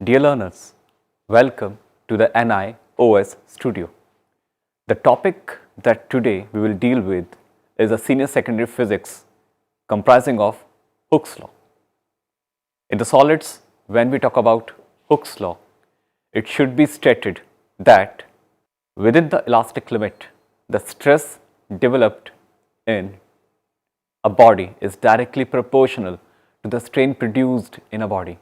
Dear learners, welcome to the NIOS studio. The topic that today we will deal with is a senior secondary physics comprising of Hooke's law. In the solids, when we talk about Hooke's law, it should be stated that within the elastic limit, the stress developed in a body is directly proportional to the strain produced in a body.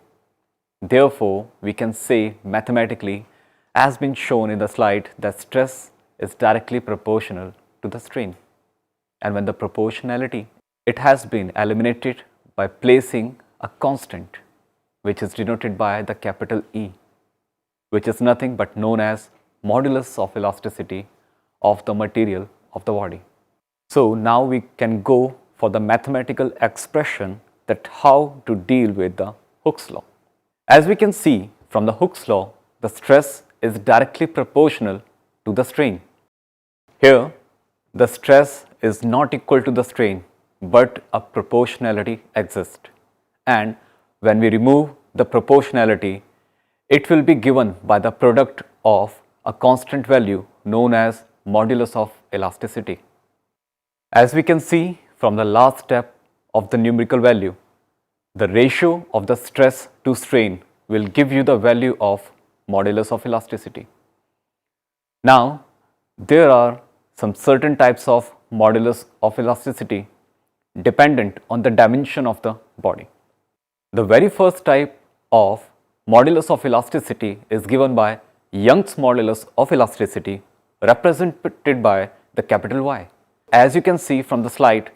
Therefore, we can say mathematically, as been shown in the slide, that stress is directly proportional to the strain. And when the proportionality, it has been eliminated by placing a constant, which is denoted by the capital E, which is nothing but known as modulus of elasticity of the material of the body. So now we can go for the mathematical expression that how to deal with the Hooke's law. As we can see from the Hooke's law, the stress is directly proportional to the strain. Here, the stress is not equal to the strain, but a proportionality exists. And when we remove the proportionality, it will be given by the product of a constant value known as modulus of elasticity. As we can see from the last step of the numerical value, the ratio of the stress to strain will give you the value of modulus of elasticity. Now, there are some certain types of modulus of elasticity dependent on the dimension of the body. The very first type of modulus of elasticity is given by Young's modulus of elasticity, represented by the capital Y. As you can see from the slide,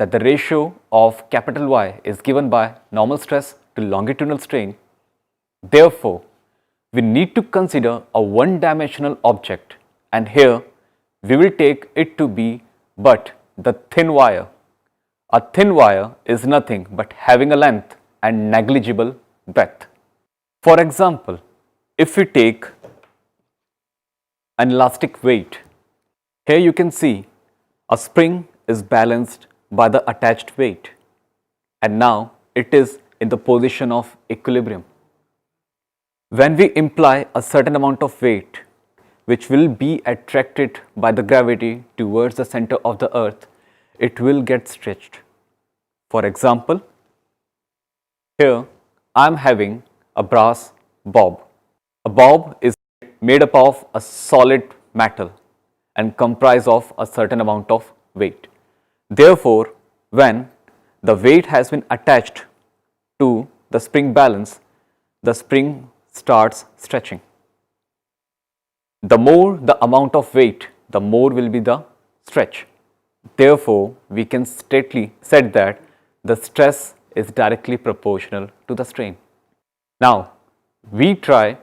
that the ratio of capital Y is given by normal stress to longitudinal strain. Therefore, we need to consider a one-dimensional object, and here we will take it to be but the thin wire. A thin wire is nothing but having a length and negligible breadth. For example, if we take an elastic weight, here you can see a spring is balanced by the attached weight, and now it is in the position of equilibrium. When we imply a certain amount of weight which will be attracted by the gravity towards the center of the earth, it will get stretched. For example, here I am having a brass bob. A bob is made up of a solid metal and comprise of a certain amount of weight. Therefore, when the weight has been attached to the spring balance, the spring starts stretching. The more the amount of weight, the more will be the stretch. Therefore, we can stately say that the stress is directly proportional to the strain. Now, we try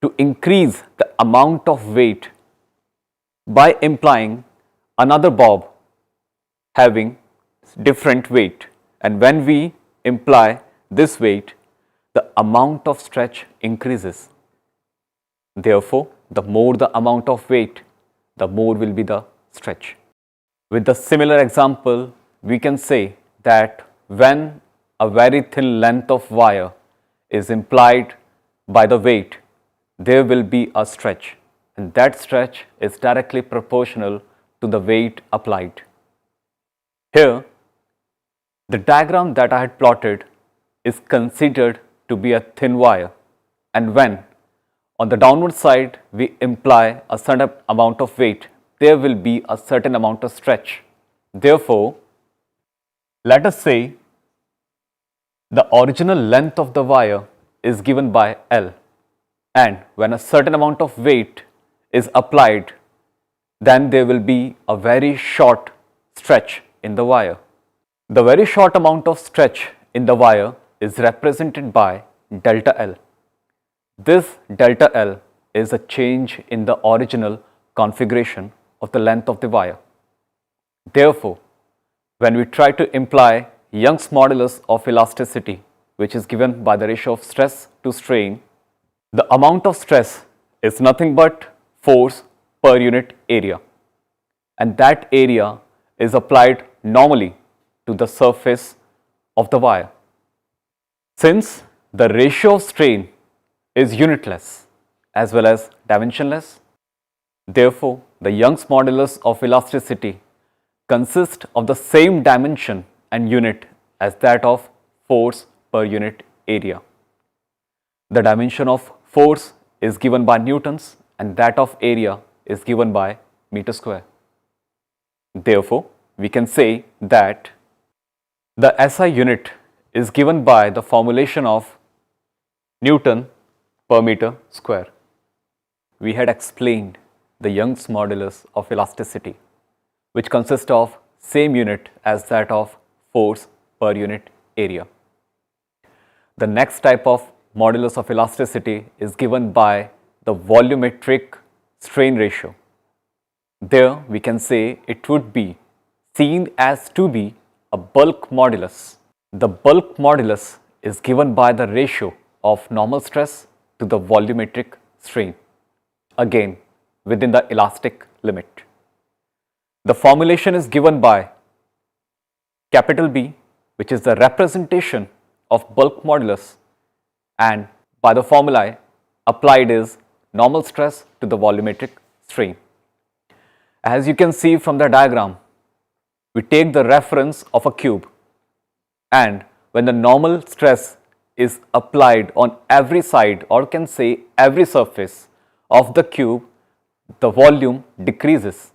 to increase the amount of weight by implying another bob having different weight, and when we imply this weight, the amount of stretch increases. Therefore, the more the amount of weight, the more will be the stretch. With the similar example, we can say that when a very thin length of wire is implied by the weight, there will be a stretch, and that stretch is directly proportional to the weight applied. Here, the diagram that I had plotted is considered to be a thin wire, and when on the downward side we imply a certain amount of weight, there will be a certain amount of stretch. Therefore, let us say the original length of the wire is given by L, and when a certain amount of weight is applied, then there will be a very short stretch in the wire. The very short amount of stretch in the wire is represented by delta L. This delta L is a change in the original configuration of the length of the wire. Therefore, when we try to imply Young's modulus of elasticity, which is given by the ratio of stress to strain, the amount of stress is nothing but force per unit area, and that area is applied normally to the surface of the wire. Since the ratio of strain is unitless as well as dimensionless. Therefore, the Young's modulus of elasticity consists of the same dimension and unit as that of force per unit area. The dimension of force is given by newtons and that of area is given by meter square. Therefore, we can say that the SI unit is given by the formulation of Newton per meter square. We had explained the Young's modulus of elasticity, which consists of same unit as that of force per unit area. The next type of modulus of elasticity is given by the volumetric strain ratio. There we can say it would be seen as to be a bulk modulus. The bulk modulus is given by the ratio of normal stress to the volumetric strain, again within the elastic limit. The formulation is given by capital B, which is the representation of bulk modulus, and by the formulae applied is normal stress to the volumetric strain. As you can see from the diagram, we take the reference of a cube, and when the normal stress is applied on every side, or can say every surface of the cube, the volume decreases.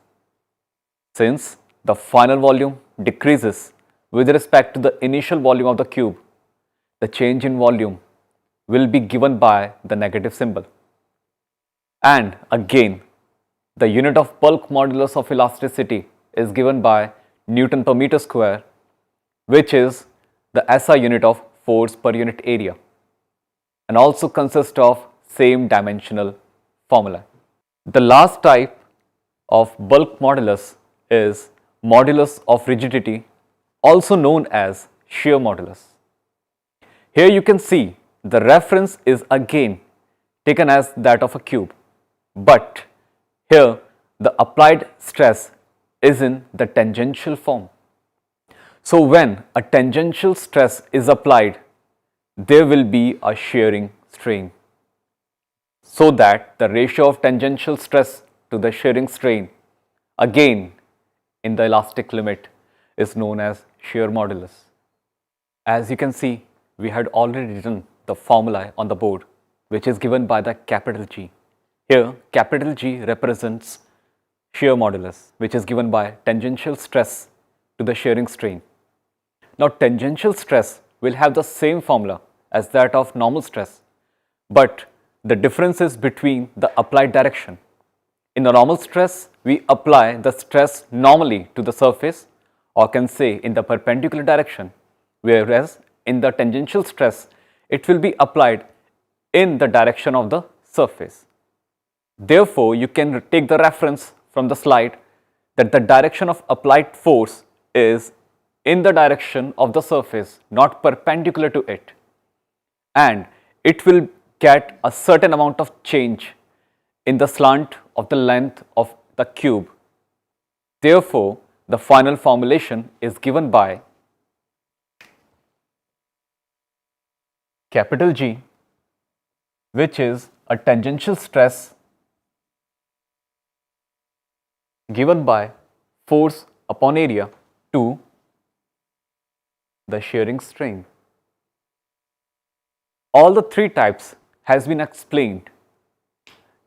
Since the final volume decreases with respect to the initial volume of the cube, the change in volume will be given by the negative symbol. And again, the unit of bulk modulus of elasticity is given by Newton per meter square, which is the SI unit of force per unit area, and also consists of same dimensional formula. The last type of bulk modulus is modulus of rigidity, also known as shear modulus. Here you can see the reference is again taken as that of a cube, but here the applied stress is in the tangential form. So when a tangential stress is applied, there will be a shearing strain, so that the ratio of tangential stress to the shearing strain, again in the elastic limit, is known as shear modulus. As you can see, we had already written the formula on the board, which is given by the capital G. Here capital G represents shear modulus, which is given by tangential stress to the shearing strain. Now tangential stress will have the same formula as that of normal stress, but the difference is between the applied direction. In the normal stress, we apply the stress normally to the surface, or can say in the perpendicular direction, whereas in the tangential stress, it will be applied in the direction of the surface. Therefore, you can take the reference from the slide that the direction of applied force is in the direction of the surface, not perpendicular to it, and it will get a certain amount of change in the slant of the length of the cube. Therefore, the final formulation is given by capital G, which is a tangential stress given by force upon area to the shearing strain. All the three types has been explained,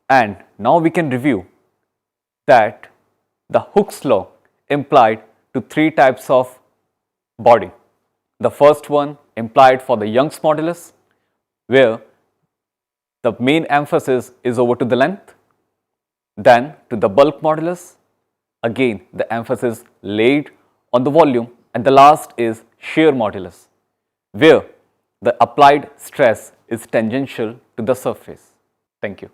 and now we can review that the Hooke's law implied to three types of body. The first one implied for the Young's modulus, where the main emphasis is over to the length. Then to the bulk modulus, again the emphasis laid on the volume, and the last is shear modulus, where the applied stress is tangential to the surface. Thank you.